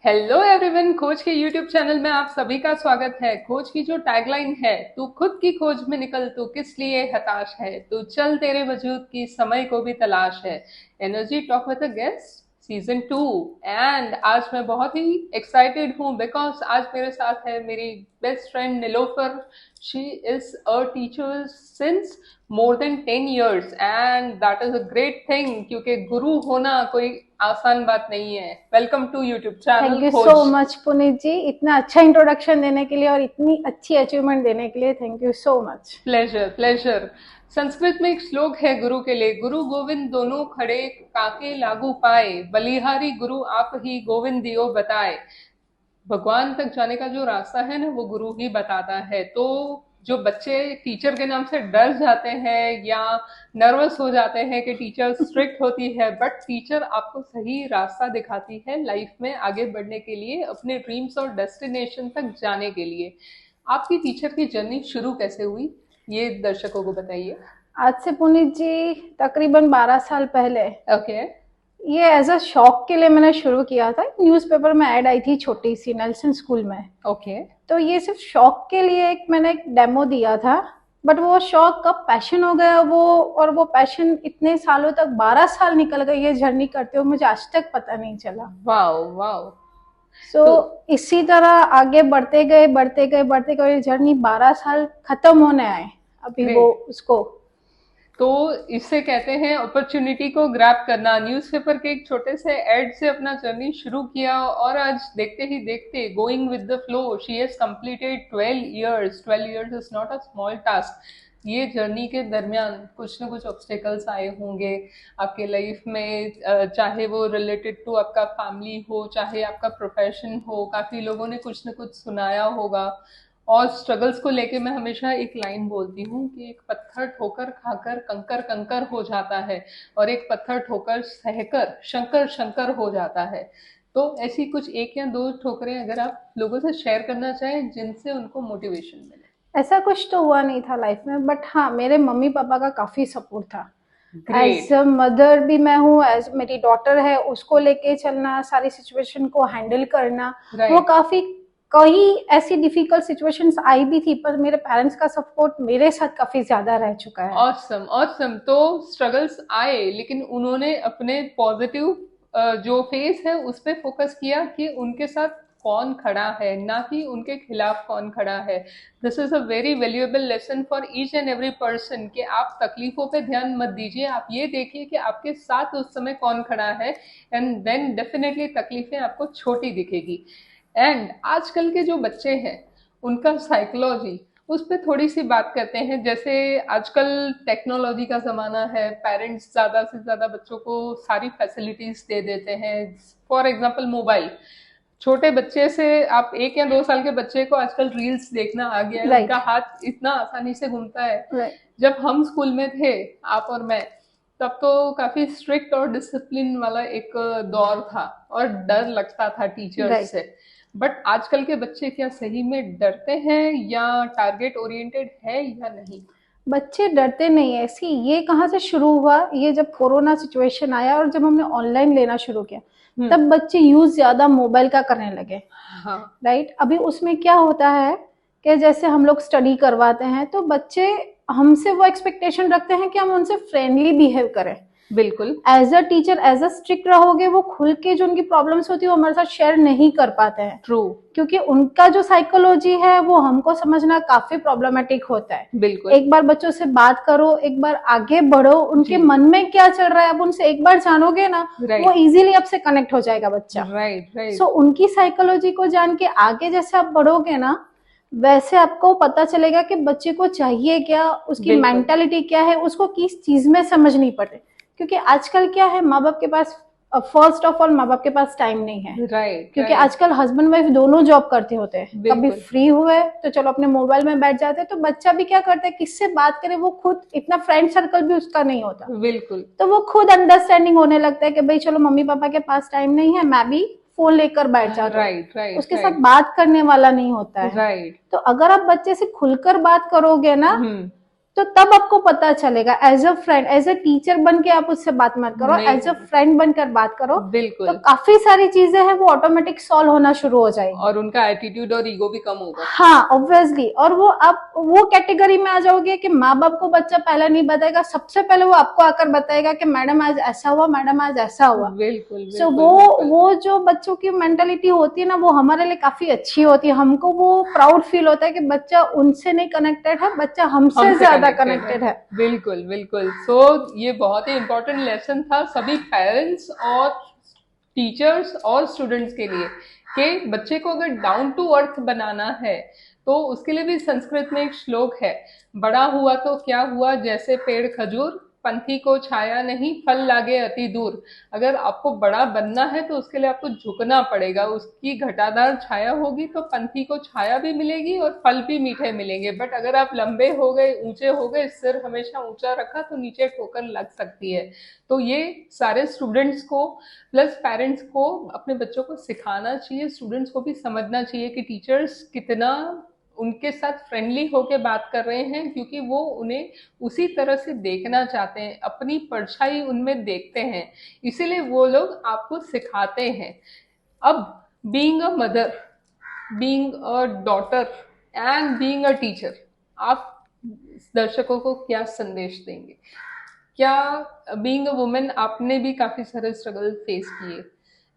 Hello everyone, खोज के YouTube channel में आप सभी का स्वागत है। खोज की जो टैगलाइन है, तू खुद की खोज में निकल, तू किस लिए हताश है, तू चल तेरे वजूद की समय को भी तलाश है। Energy talk with a guest season 2। And आज मैं बहुत ही एक्साइटेड हूँ बिकॉज आज मेरे साथ है मेरी best friend Nilofar. She is a teacher since more than 10 years and that is a great thing, क्योंकि गुरु होना कोई आसान बात नहीं है। Welcome to YouTube thank channel you so Khoj. Much Puneet जी, इतना अच्छा इंट्रोडक्शन देने के लिए और इतनी अच्छी अचीवमेंट देने के लिए thank you so much. Pleasure pleasure. Sanskrit में एक श्लोक है गुरु के लिए, गुरु गोविंद दोनों खड़े, काके लागू पाए, बलिहारी गुरु आप ही, गोविंद दियो बताए। भगवान तक जाने का जो रास्ता है ना, वो गुरु ही बताता है। तो जो बच्चे टीचर के नाम से डर जाते हैं या नर्वस हो जाते हैं कि टीचर स्ट्रिक्ट होती है, बट टीचर आपको सही रास्ता दिखाती है लाइफ में आगे बढ़ने के लिए, अपने ड्रीम्स और डेस्टिनेशन तक जाने के लिए। आपकी टीचर की जर्नी शुरू कैसे हुई, ये दर्शकों को बताइए। आज से पुनीत जी तकरीबन 12 साल पहले ओके। ये एज अ शौक के लिए मैंने शुरू किया था। न्यूज़पेपर में ऐड आई थी छोटी सी, नेल्सन स्कूल में। ओके। तो ये सिर्फ शौक के लिए मैंने एक डेमो दिया था। बट वो शौक कब पैशन हो गया वो, और वो पैशन इतने सालों तक 12 साल निकल गए ये जर्नी करते हुए, मुझे आज तक पता नहीं चला। Wow wow. सो तो इसी तरह आगे बढ़ते गए बढ़ते गए बढ़ते गए, जर्नी 12 साल खत्म होने आए अभी वो ग्रेट। उसको। तो इससे कहते हैं अपॉर्चुनिटी को ग्रैब करना। न्यूज़पेपर के एक छोटे से एड से अपना जर्नी शुरू किया और आज देखते ही देखते going with the flow she has completed 12 years। 12 years is not a small task. ये जर्नी के दरमियान कुछ ना कुछ ऑब्स्टेकल्स आए होंगे आपके लाइफ में, चाहे वो रिलेटेड टू आपका फैमिली हो, चाहे आपका प्रोफेशन हो। काफी लोगों ने कुछ ना कुछ सुनाया होगा। और स्ट्रगल्स को लेके मैं हमेशा एक लाइन बोलती हूँ कि एक पत्थर ठोकर खाकर कंकर कंकर हो जाता है, और एक पत्थर ठोकर सहकर शंकर शंकर हो जाता है। तो ऐसी कुछ एक या दो ठोकरें अगर आप लोगों से शेयर करना चाहें जिनसे उनको मोटिवेशन मिले। ऐसा कुछ तो हुआ नहीं था लाइफ में, बट हाँ मेरे मम्मी पापा का काफी सपोर्ट था। As great. अ मदर भी मैं हूँ, एज मेरी डॉटर है उसको लेके चलना, सारी सिचुएशन को हैंडल करना। वो राइट। काफी कई ऐसी डिफिकल्ट सिचुएशंस आई भी थी, पर मेरे पेरेंट्स का सपोर्ट मेरे साथ काफी ज्यादा रह चुका है। Awesome awesome. तो स्ट्रगल्स आए लेकिन उन्होंने अपने पॉजिटिव जो फेस है उस पे फोकस किया कि उनके साथ कौन खड़ा है, ना कि उनके खिलाफ कौन खड़ा है। This is a very valuable lesson for each and every person कि आप तकलीफों पे ध्यान मत दीजिए, आप ये देखिए कि आपके साथ उस समय कौन खड़ा है, एंड देन डेफिनेटली तकलीफें आपको छोटी दिखेगी। एंड आजकल के जो बच्चे हैं उनका साइकोलॉजी, उस पे थोड़ी सी बात करते हैं। जैसे आजकल टेक्नोलॉजी का ज़माना है, पेरेंट्स ज़्यादा से ज़्यादा बच्चों को सारी फैसिलिटीज़ दे देते हैं। For example mobile. छोटे बच्चे से आप 1 या 2 साल के बच्चे को आजकल रील्स देखना आ गया है, राइट। उनका हाथ इतना आसानी से घूमता है। राइट। जब हम स्कूल में थे, आप और मैं, तब तो काफ़ी स्ट्रिक्ट और डिसिप्लिन वाला एक दौर था और डर लगता था टीचर्स राइट। से। बट आजकल के बच्चे क्या सही में डरते हैं या टारगेट ओरिएंटेड है या नहीं? बच्चे डरते नहीं है। ऐसी ये कहाँ से शुरू हुआ, ये जब कोरोना सिचुएशन आया और जब हमने ऑनलाइन लेना शुरू किया, हम्म। तब बच्चे यूज ज्यादा मोबाइल का करने लगे। हाँ। राइट। अभी उसमें क्या होता है कि जैसे हम लोग स्टडी करवाते हैं तो बच्चे हमसे वो एक्सपेक्टेशन रखते हैं कि हम उनसे फ्रेंडली बिहेव करें। बिल्कुल। As a teacher as a strict रहोगे, वो खुल के जो उनकी प्रॉब्लम्स होती है वो हमारे साथ शेयर नहीं कर पाते हैं, ट्रू। क्योंकि उनका जो साइकोलॉजी है वो हमको समझना काफी प्रॉब्लमेटिक होता है। बिल्कुल। एक बार बच्चों से बात करो, एक बार आगे बढ़ो, उनके जी। मन में क्या चल रहा है अब उनसे एक बार जानोगे ना, वो राइट इजीली आपसे कनेक्ट हो जाएगा बच्चा। Right so right. उनकी साइकोलॉजी को जान के आगे जैसे आप बढ़ोगे ना, वैसे आपको पता चलेगा कि बच्चे को चाहिए क्या, उसकी बिल्कुल। मेंटालिटी क्या है, उसको किस चीज में समझनी पड़े। क्योंकि आजकल क्या है, माँ बाप के पास, फर्स्ट ऑफ ऑल माँ बाप के पास टाइम नहीं है। राइट क्योंकि राइट। आजकल हस्बैंड वाइफ दोनों जॉब करते होते हैं, कभी बिल्कुल। फ्री हुए तो चलो अपने मोबाइल में बैठ जाते हैं, तो बच्चा भी क्या करता है, किससे बात करे, वो खुद इतना फ्रेंड सर्कल भी उसका नहीं होता, बिल्कुल। तो वो खुद अंडरस्टैंडिंग होने लगता है कि भाई चलो मम्मी पापा के पास टाइम नहीं है, मैं भी फोन लेकर बैठ जाता हूँ। राइट राइट उसके साथ राइट बात करने वाला नहीं होता है। राइट। तो अगर आप बच्चे से खुलकर बात करोगे ना, हम्म। तो तब आपको पता चलेगा। As a friend, as a teacher बन के आप उससे बात मत करो, नहीं, एज अ फ्रेंड बनकर बात करो, तो बिल्कुल। काफी सारी चीजें हैं वो ऑटोमेटिक सॉल्व होना शुरू हो जाएगी। और उनका एटीट्यूड और ईगो भी कम होगा। हाँ, ऑब्वियसली। और वो आप वो कैटेगरी में आ जाओगे कि माँ बाप को बच्चा पहले नहीं बताएगा, सबसे पहले वो आपको आकर बताएगा कि मैडम आज ऐसा हुआ, मैडम आज ऐसा हुआ। बिल्कुल सो बिल्कुल बिल्कुल। वो जो बच्चों की मेंटालिटी होती है ना, वो हमारे लिए काफी अच्छी होती है। हमको वो प्राउड फील होता है कि बच्चा उनसे नहीं कनेक्टेड है, बच्चा हमसे ज्यादा कनेक्टेड है। बिल्कुल बिल्कुल। सो ये बहुत ही इम्पोर्टेंट लेसन था सभी पेरेंट्स और टीचर्स और स्टूडेंट्स के लिए कि बच्चे को अगर डाउन टू अर्थ बनाना है तो उसके लिए भी संस्कृत में एक श्लोक है, बड़ा हुआ तो क्या हुआ जैसे पेड़ खजूर, पंथी को छाया नहीं फल लागे अति दूर। अगर आपको बड़ा बनना है तो उसके लिए आपको झुकना पड़ेगा, उसकी घटादार छाया होगी तो पंथी को छाया भी मिलेगी और फल भी मीठे मिलेंगे। बट अगर आप लंबे हो गए, ऊंचे हो गए, सिर हमेशा ऊंचा रखा तो नीचे ठोकर लग सकती है। तो ये सारे स्टूडेंट्स को प्लस पेरेंट्स को अपने बच्चों को सिखाना चाहिए, स्टूडेंट्स को भी समझना चाहिए कि टीचर्स कितना उनके साथ फ्रेंडली होके बात कर रहे हैं, क्योंकि वो उन्हें उसी तरह से देखना चाहते हैं, अपनी परछाई उनमें देखते हैं, इसीलिए वो लोग आपको सिखाते हैं। अब being a mother, being a daughter and being a teacher, आप दर्शकों को क्या संदेश देंगे? क्या बीइंग अ वुमेन आपने भी काफी सारे स्ट्रगल फेस किए,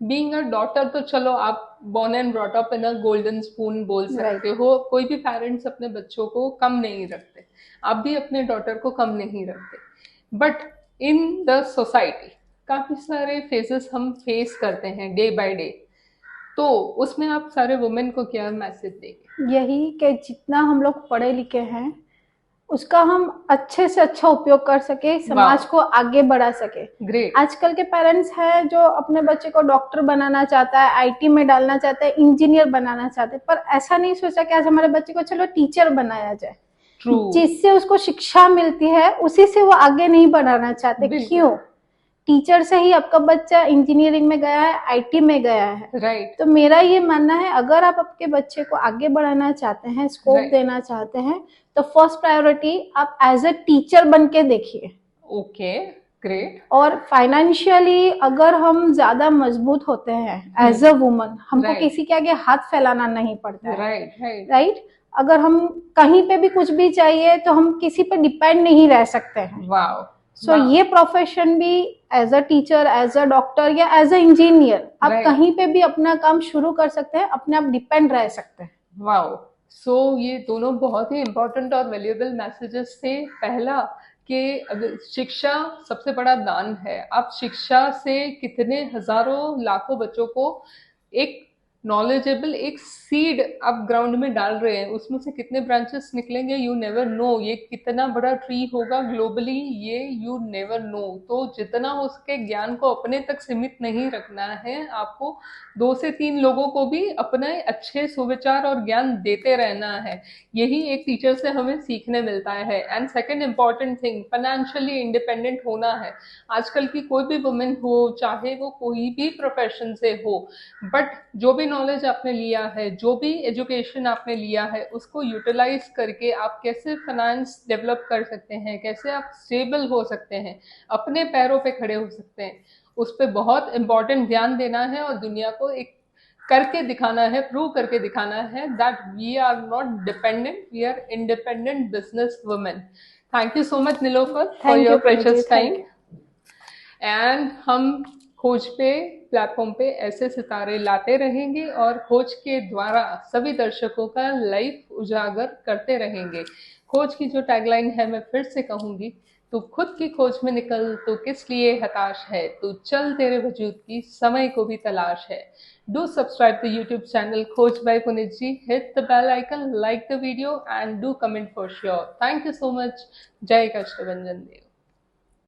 बीइंग अ डॉटर तो चलो आप born and brought up in a golden spoon बोल सकते हो, कोई भी पेरेंट्स अपने बच्चों को कम नहीं रखते, आप भी अपने डॉटर को कम नहीं रखते। बट इन द सोसाइटी काफी सारे फेजेस हम फेस करते हैं डे बाय डे, तो उसमें आप सारे वुमेन को क्या मैसेज देंगे? यही कि जितना हम लोग पढ़े लिखे हैं उसका हम अच्छे से अच्छा उपयोग कर सके, समाज को आगे बढ़ा सके। ग्रेट। आजकल के पेरेंट्स हैं जो अपने बच्चे को डॉक्टर बनाना चाहता है, आईटी में डालना चाहता है, इंजीनियर बनाना चाहते हैं, पर ऐसा नहीं सोचा कि आज हमारे बच्चे को चलो टीचर बनाया जाए। जिससे उसको शिक्षा मिलती है उसी से वो आगे नहीं बढ़ाना चाहते। क्यों? टीचर से ही आपका बच्चा इंजीनियरिंग में गया है, आईटी में गया है। राइट। तो मेरा ये मानना है, अगर आप आपके बच्चे को आगे बढ़ाना चाहते हैं, स्कोप देना चाहते हैं, तो फर्स्ट प्रायोरिटी आप एज अ टीचर बन के देखिए। Okay, great. और फाइनेंशियली अगर हम ज्यादा मजबूत होते हैं एज अ वुमन, हमको किसी के आगे हाथ फैलाना नहीं पड़ता है। राइट। अगर हम कहीं पे भी कुछ भी चाहिए तो हम किसी पे डिपेंड नहीं रह सकते हैं। वाओ। सो ये प्रोफेशन भी as a teacher, as a doctor या एज अ इंजीनियर, आप कहीं पे भी अपना काम शुरू कर सकते हैं, अपने आप डिपेंड रह सकते हैं। वाओ। सो ये दोनों बहुत ही इम्पोर्टेंट और वैल्यूएबल मैसेजेस थे। पहला कि अगर शिक्षा सबसे बड़ा दान है, आप शिक्षा से कितने हजारों लाखों बच्चों को एक नॉलेजेबल एक सीड आप ग्राउंड में डाल रहे हैं, उसमें से कितने ब्रांचेस निकलेंगे यू नेवर नो, ये कितना बड़ा ट्री होगा ग्लोबली ये यू नेवर नो। तो जितना उसके ज्ञान को अपने तक सीमित नहीं रखना है, आपको 2 से 3 लोगों को भी अपने अच्छे सुविचार और ज्ञान देते रहना है। यही एक टीचर से हमें सीखने मिलता है। And second important thing, financially independent होना है। आजकल की कोई भी वुमेन हो, चाहे वो कोई भी प्रोफेशन से हो, बट जो भी नॉलेज आपने लिया है, जो भी एजुकेशन आपने लिया है, उसको यूटिलाइज करके आप कैसे फाइनेंस डेवलप कर सकते हैं, कैसे आप स्टेबल हो सकते हैं, अपने पैरों पे खड़े हो सकते हैं, उस पर बहुत इम्पोर्टेंट ध्यान देना है और दुनिया को एक करके दिखाना है, प्रूव करके दिखाना है that we are not dependent, we are independent business women. Thank you so much Nilofar for your precious time. And हम खोज पे प्लेटफॉर्म पे ऐसे सितारे लाते रहेंगे और खोज के द्वारा सभी दर्शकों का लाइफ उजागर करते रहेंगे। खोज की जो टैगलाइन है मैं फिर से कहूंगी, तू खुद की खोज में निकल, तो किस लिए हताश है, तू चल तेरे वजूद की समय को भी तलाश है। Do subscribe the YouTube channel Khoj by Puneet ji, hit the bell icon, like the video and do comment for sure. Thank you so much. जय कष्टभंजन देव।